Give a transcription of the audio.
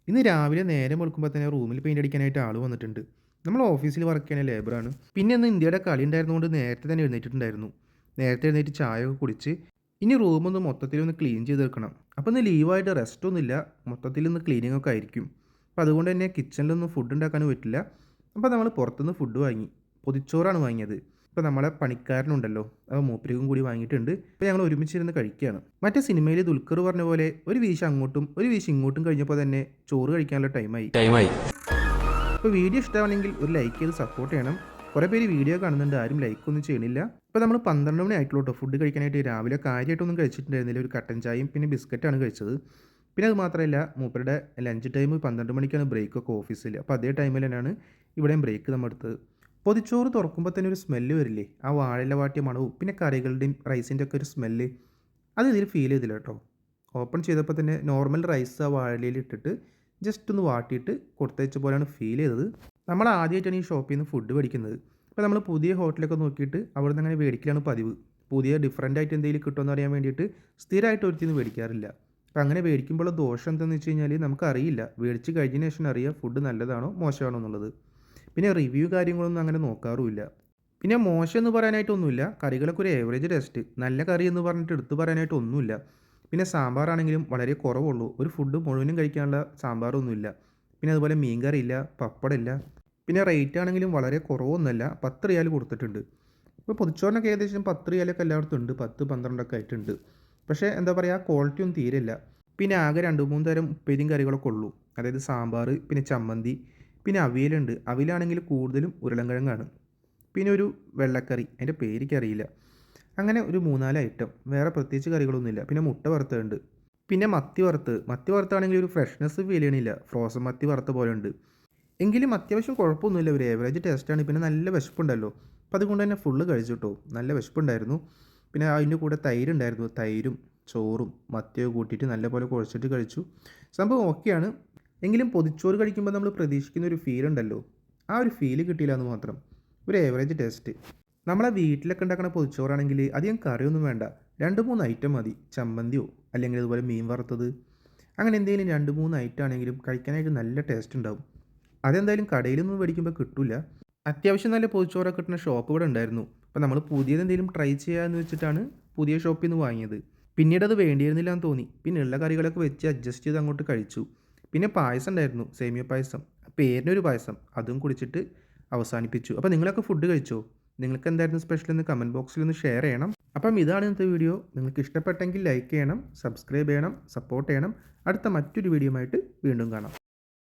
ഇന്ന് രാവിലെ നേരം വെളുക്കുമ്പോൾ തന്നെ റൂമിൽ പെയിൻ്റ് അടിക്കാനായിട്ട് ആൾ വന്നിട്ടുണ്ട്. നമ്മൾ ഓഫീസിൽ വർക്ക് ചെയ്യുന്ന ലേബറാണ്. പിന്നെ ഇന്ന് ഇന്ത്യയുടെ കളി ഉണ്ടായിരുന്നതുകൊണ്ട് നേരത്തെ തന്നെ എഴുന്നേറ്റിട്ടുണ്ടായിരുന്നു. നേരത്തെ എഴുന്നേറ്റ് ചായയൊക്കെ കുടിച്ച് ഇനി റൂമൊന്ന് മൊത്തത്തിലൊന്ന് ക്ലീൻ ചെയ്ത് വെക്കണം. അപ്പോൾ ഇന്ന് ലീവായിട്ട് റെസ്റ്റൊന്നുമില്ല, മൊത്തത്തിൽ ഇന്ന് ക്ലീനിങ് ഒക്കെ ആയിരിക്കും. അപ്പോൾ അതുകൊണ്ട് തന്നെ കിച്ചണിലൊന്നും ഫുഡ് ഉണ്ടാക്കാനും പറ്റില്ല. അപ്പോൾ നമ്മൾ പുറത്തുനിന്ന് ഫുഡ് വാങ്ങി. പൊതിച്ചോറാണ് വാങ്ങിയത്. ഇപ്പോൾ നമ്മളെ പണിക്കാരനുണ്ടല്ലോ, അപ്പോൾ മൂപ്പരിക്കും കൂടി വാങ്ങിയിട്ടുണ്ട്. ഇപ്പോൾ ഞങ്ങൾ ഒരുമിച്ചിരുന്ന് കഴിക്കുകയാണ്. മറ്റേ സിനിമയിൽ ദുൽഖർ പറഞ്ഞ പോലെ ഒരു വീശ് അങ്ങോട്ടും ഒരു വീശ് ഇങ്ങോട്ടും കഴിഞ്ഞപ്പോൾ തന്നെ ചോറ് കഴിക്കാനുള്ള ടൈമായി. ഇപ്പോൾ വീഡിയോ ഇഷ്ടമാണെങ്കിൽ ഒരു ലൈക്ക് ചെയ്ത് സപ്പോർട്ട് ചെയ്യണം. കുറേ പേര് വീഡിയോ കാണുന്നുണ്ട്, ആരും ലൈക്കൊന്നും ചെയ്യണില്ല. ഇപ്പോൾ നമ്മൾ 12 മണി ആയിട്ടുള്ളൂ ഫുഡ് കഴിക്കാനായിട്ട്. രാവിലെ കാര്യമായിട്ടൊന്നും കഴിച്ചിട്ടുണ്ടായിരുന്നില്ല. ഒരു കട്ടൻ ചായയും പിന്നെ ബിസ്ക്കറ്റാണ് കഴിച്ചത്. പിന്നെ അത് മാത്രമല്ല, മൂപ്പരുടെ ലഞ്ച് ടൈം 12 മണിക്കാണ് ബ്രേക്കൊക്കെ ഓഫീസിൽ. അപ്പോൾ അതേ ടൈമിൽ തന്നെയാണ് ഇവിടെയും ബ്രേക്ക് നമ്മൾ എടുത്തത്. പൊതിച്ചോറ് തുറക്കുമ്പോൾ തന്നെ ഒരു സ്മെല്ല് വരില്ലേ, ആ വാഴയില വാട്ടിയ മണവും പിന്നെ കറികളുടെയും റൈസിൻ്റെ ഒക്കെ ഒരു സ്മെല്ല്, അത് ഇതിൽ ഫീൽ ചെയ്തില്ല കേട്ടോ. ഓപ്പൺ ചെയ്തപ്പോൾ തന്നെ നോർമൽ റൈസ് ആ വാഴയിലയിൽ ഇട്ടിട്ട് ജസ്റ്റ് ഒന്ന് വാട്ടിയിട്ട് കൊടുത്തയച്ച പോലെയാണ് ഫീൽ ചെയ്തത്. നമ്മൾ ആദ്യമായിട്ടാണ് ഈ ഷോപ്പിൽ നിന്ന് ഫുഡ് മേടിക്കുന്നത്. അപ്പോൾ നമ്മൾ പുതിയ ഹോട്ടലൊക്കെ നോക്കിയിട്ട് അവിടെ നിന്ന് അങ്ങനെ മേടിക്കലാണ് പതിവ്. പുതിയ ഡിഫറൻ്റ് ആയിട്ട് എന്തെങ്കിലും കിട്ടുമെന്ന് അറിയാൻ വേണ്ടിയിട്ട് സ്ഥിരമായിട്ട് ഒരുത്തിന്ന് മേടിക്കാറില്ല. അപ്പോൾ അങ്ങനെ മേടിക്കുമ്പോൾ ദോഷം എന്താണെന്ന് വെച്ച് കഴിഞ്ഞാൽ നമുക്കറിയില്ല, മേടിച്ച് കഴിഞ്ഞതിന് ശേഷം അറിയാം ഫുഡ് നല്ലതാണോ മോശമാണോ എന്നുള്ളത്. പിന്നെ റിവ്യൂ കാര്യങ്ങളൊന്നും അങ്ങനെ നോക്കാറുമില്ല. പിന്നെ മോശം എന്ന് പറയാനായിട്ടൊന്നുമില്ല, കറികളൊക്കെ ഒരു ഏവറേജ് ടേസ്റ്റ്, നല്ല കറി എന്ന് പറഞ്ഞിട്ട് എടുത്തു പറയാനായിട്ടൊന്നുമില്ല. പിന്നെ സാമ്പാറാണെങ്കിലും വളരെ കുറവുള്ളൂ, ഒരു ഫുഡ് മുഴുവനും കഴിക്കാനുള്ള സാമ്പാറൊന്നുമില്ല. പിന്നെ അതുപോലെ മീൻ കറിയില്ല, പപ്പടമില്ല. പിന്നെ റേറ്റ് ആണെങ്കിലും വളരെ കുറവൊന്നുമല്ല, 10 റിയാൽ കൊടുത്തിട്ടുണ്ട്. ഇപ്പോൾ പൊതിച്ചോറിനൊക്കെ ഏകദേശം 10 റിയാലൊക്കെ എല്ലായിടത്തും ഉണ്ട്, 10-12 ആയിട്ടുണ്ട്. പക്ഷേ എന്താ പറയുക, ക്വാളിറ്റി ഒന്നും തീരില്ല. പിന്നെ ആകെ 2-3 തരം ഉപ്പേരിയും കറികളൊക്കെ ഉള്ളൂ. അതായത് സാമ്പാർ, പിന്നെ ചമ്മന്തി, പിന്നെ അവിയലുണ്ട്. അവിയലാണെങ്കിൽ കൂടുതലും ഉരുളൻകിഴങ്ങാണ്. പിന്നെ ഒരു വെള്ളക്കറി, അതിൻ്റെ പേരിക്കറിയില്ല. അങ്ങനെ ഒരു 3-4 ഐറ്റം, വേറെ പ്രത്യേകിച്ച് കറികളൊന്നുമില്ല. പിന്നെ മുട്ട വറുത്തുണ്ട്. പിന്നെ മത്തി വറുത്താണെങ്കിൽ ഒരു ഫ്രഷ്നെസ് ഫീൽ ചെയ്യണില്ല, ഫ്രോസൺ മത്തി വറുത്ത പോലെ ഉണ്ട്. എങ്കിലും അത്യാവശ്യം കുഴപ്പമൊന്നുമില്ല, ഒരു ഏവറേജ് ടേസ്റ്റാണ്. പിന്നെ നല്ല വിശപ്പുണ്ടല്ലോ, അപ്പോൾ അതുകൊണ്ട് തന്നെ ഫുള്ള് കഴിച്ചു കേട്ടോ. നല്ല വിശപ്പുണ്ടായിരുന്നു. പിന്നെ അതിൻ്റെ കൂടെ തൈരുണ്ടായിരുന്നു, തൈരും ചോറും മത്തിയൊക്കെ കൂട്ടിയിട്ട് നല്ലപോലെ കുഴച്ചിട്ട് കഴിച്ചു. സംഭവം ഓക്കെയാണ്. എങ്കിലും പൊതിച്ചോറ് കഴിക്കുമ്പോൾ നമ്മൾ പ്രതീക്ഷിക്കുന്ന ഒരു ഫീൽ ഉണ്ടല്ലോ, ആ ഒരു ഫീല് കിട്ടിയില്ല എന്ന് മാത്രം. ഒരു ഏവറേജ് ടേസ്റ്റ്. നമ്മളെ വീട്ടിലൊക്കെ ഉണ്ടാക്കുന്ന പൊതിച്ചോറാണെങ്കിൽ അധികം കറിയൊന്നും വേണ്ട, 2-3 ഐറ്റം മതി. ചമ്മന്തിയോ അല്ലെങ്കിൽ അതുപോലെ മീൻ വറുത്തത്, അങ്ങനെ എന്തെങ്കിലും 2-3 ഐറ്റം ആണെങ്കിലും കഴിക്കാനായിട്ട് നല്ല ടേസ്റ്റ് ഉണ്ടാവും. അതെന്തായാലും കടയിലൊന്നും മേടിക്കുമ്പോൾ കിട്ടില്ല. അത്യാവശ്യം നല്ല പൊതിച്ചോറൊക്കെ കിട്ടുന്ന ഷോപ്പ് ഇവിടെ ഉണ്ടായിരുന്നു. അപ്പോൾ നമ്മൾ പുതിയതെന്തെങ്കിലും ട്രൈ ചെയ്യാമെന്ന് വെച്ചിട്ടാണ് പുതിയ ഷോപ്പിൽ നിന്ന് വാങ്ങിയത്. പിന്നീട് അത് വേണ്ടിയിരുന്നില്ല എന്ന് തോന്നി. പിന്നെ ഉള്ള കറികളൊക്കെ വെച്ച് അഡ്ജസ്റ്റ് ചെയ്ത് അങ്ങോട്ട് കഴിച്ചു. പിന്നെ പായസം ഉണ്ടായിരുന്നു, സേമിയ പായസം, പേരിനൊരു പായസം, അതും കുടിച്ചിട്ട് അവസാനിപ്പിച്ചു. അപ്പോൾ നിങ്ങളൊക്കെ ഫുഡ് കഴിച്ചോ? നിങ്ങൾക്ക് എന്തായിരുന്നു സ്പെഷ്യൽ എന്ന് കമൻറ്റ് ബോക്സിൽ ഒന്ന് ഷെയർ ചെയ്യണം. അപ്പം ഇതാണ് ഇന്നത്തെ വീഡിയോ. നിങ്ങൾക്ക് ഇഷ്ടപ്പെട്ടെങ്കിൽ ലൈക്ക് ചെയ്യണം, സബ്സ്ക്രൈബ് ചെയ്യണം, സപ്പോർട്ട് ചെയ്യണം. അടുത്ത മറ്റൊരു വീഡിയോ ആയിട്ട് വീണ്ടും കാണാം.